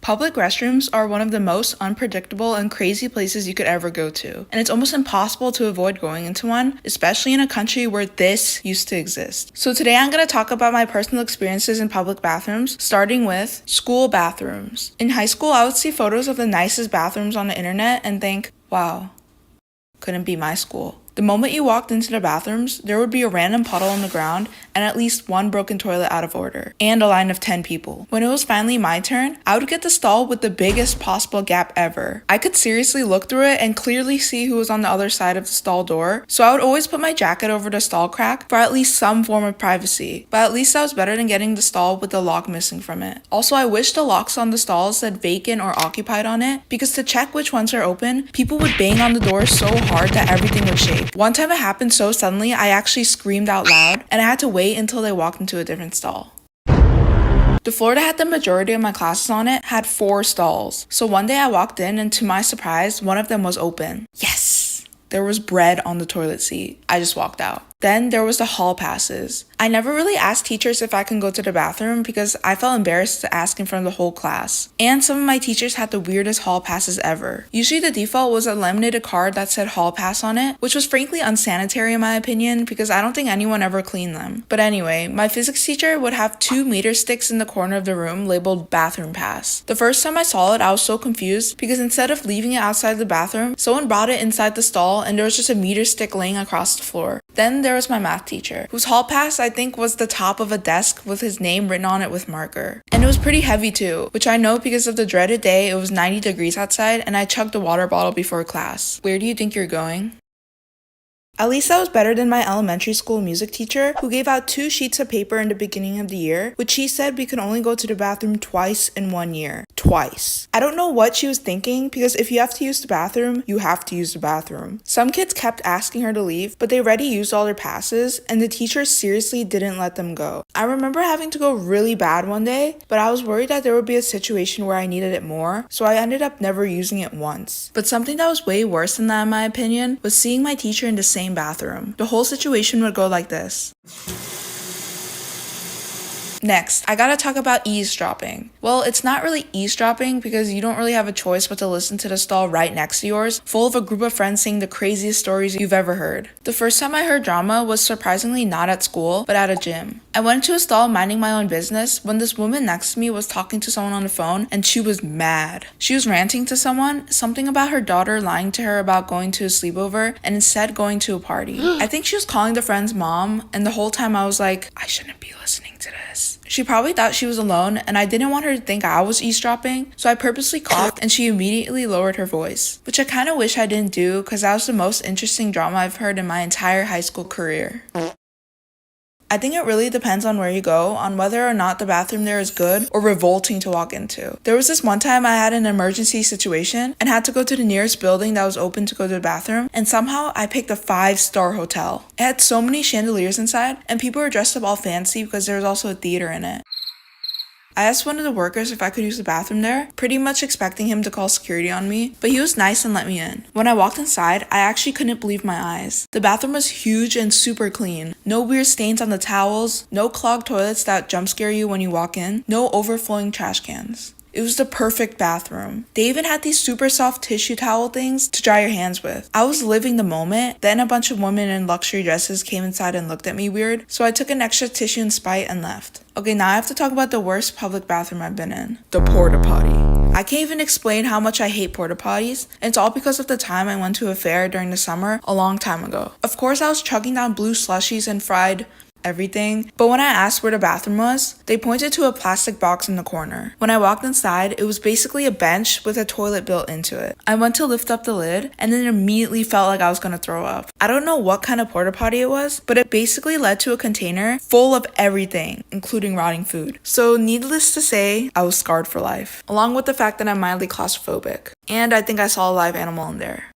Public restrooms are one of the most unpredictable and crazy places you could ever go to, and it's almost impossible to avoid going into one, especially in a country where this used to exist. So today I'm going to talk about my personal experiences in public bathrooms, starting with school bathrooms. In high school, I would see photos of the nicest bathrooms on the internet and think, wow, couldn't be my school. The moment you walked into the bathrooms, there would be a random puddle on the ground and at least one broken toilet out of order, and a line of 10 people. When it was finally my turn, I would get the stall with the biggest possible gap ever. I could seriously look through it and clearly see who was on the other side of the stall door, so I would always put my jacket over the stall crack for at least some form of privacy, but at least that was better than getting the stall with the lock missing from it. Also, I wish the locks on the stalls said vacant or occupied on it, because to check which ones are open, people would bang on the door so hard that everything would shake. One time it happened so suddenly, I actually screamed out loud, and I had to wait until they walked into a different stall. The floor that had the majority of my classes on it had 4 stalls. So one day I walked in, and to my surprise, one of them was open. Yes! There was bread on the toilet seat. I just walked out. Then there was the hall passes. I never really asked teachers if I can go to the bathroom because I felt embarrassed to ask in front of the whole class. And some of my teachers had the weirdest hall passes ever. Usually the default was a laminated card that said hall pass on it, which was frankly unsanitary in my opinion because I don't think anyone ever cleaned them. But anyway, my physics teacher would have 2 meter sticks in the corner of the room labeled bathroom pass. The first time I saw it, I was so confused because instead of leaving it outside the bathroom, someone brought it inside the stall and there was just a meter stick laying across the floor. Then there was my math teacher, whose hall pass I think was the top of a desk with his name written on it with marker. And it was pretty heavy too, which I know because of the dreaded day it was 90 degrees outside and I chugged a water bottle before class. Where do you think you're going? At least that was better than my elementary school music teacher, who gave out 2 sheets of paper in the beginning of the year, which she said we could only go to the bathroom twice in 1 year. Twice. I don't know what she was thinking, because if you have to use the bathroom, you have to use the bathroom. Some kids kept asking her to leave, but they already used all their passes, and the teacher seriously didn't let them go. I remember having to go really bad one day, but I was worried that there would be a situation where I needed it more, so I ended up never using it once. But something that was way worse than that in my opinion was seeing my teacher in the same bathroom. The whole situation would go like this. Next, I gotta talk about eavesdropping. Well, it's not really eavesdropping because you don't really have a choice but to listen to the stall right next to yours, full of a group of friends saying the craziest stories you've ever heard. The first time I heard drama was surprisingly not at school, but at a gym. I went to a stall minding my own business when this woman next to me was talking to someone on the phone and she was mad. She was ranting to someone, something about her daughter lying to her about going to a sleepover and instead going to a party. I think she was calling the friend's mom, and the whole time I was like, I shouldn't be listening to this. She probably thought she was alone and I didn't want her to think I was eavesdropping, so I purposely coughed and she immediately lowered her voice, which I kind of wish I didn't do because that was the most interesting drama I've heard in my entire high school career. I think it really depends on where you go, on whether or not the bathroom there is good or revolting to walk into. There was this one time I had an emergency situation and had to go to the nearest building that was open to go to the bathroom, and somehow I picked a 5-star hotel. It had so many chandeliers inside and people were dressed up all fancy because there was also a theater in it. I asked one of the workers if I could use the bathroom there, pretty much expecting him to call security on me, but he was nice and let me in. When I walked inside, I actually couldn't believe my eyes. The bathroom was huge and super clean. No weird stains on the towels, no clogged toilets that jump scare you when you walk in, no overflowing trash cans. It was the perfect bathroom. They even had these super soft tissue towel things to dry your hands with. I was living the moment, then a bunch of women in luxury dresses came inside and looked at me weird, so I took an extra tissue in spite and left. Okay, now I have to talk about the worst public bathroom I've been in. The porta potty. I can't even explain how much I hate porta potties, and it's all because of the time I went to a fair during the summer a long time ago. Of course, I was chugging down blue slushies and fried everything, but when I asked where the bathroom was, they pointed to a plastic box in the corner. When I walked inside, it was basically a bench with a toilet built into it. I went to lift up the lid and then immediately felt like I was gonna throw up. I don't know what kind of porta potty it was, but it basically led to a container full of everything, including rotting food. So needless to say, I was scarred for life, along with the fact that I'm mildly claustrophobic. And I think I saw a live animal in there.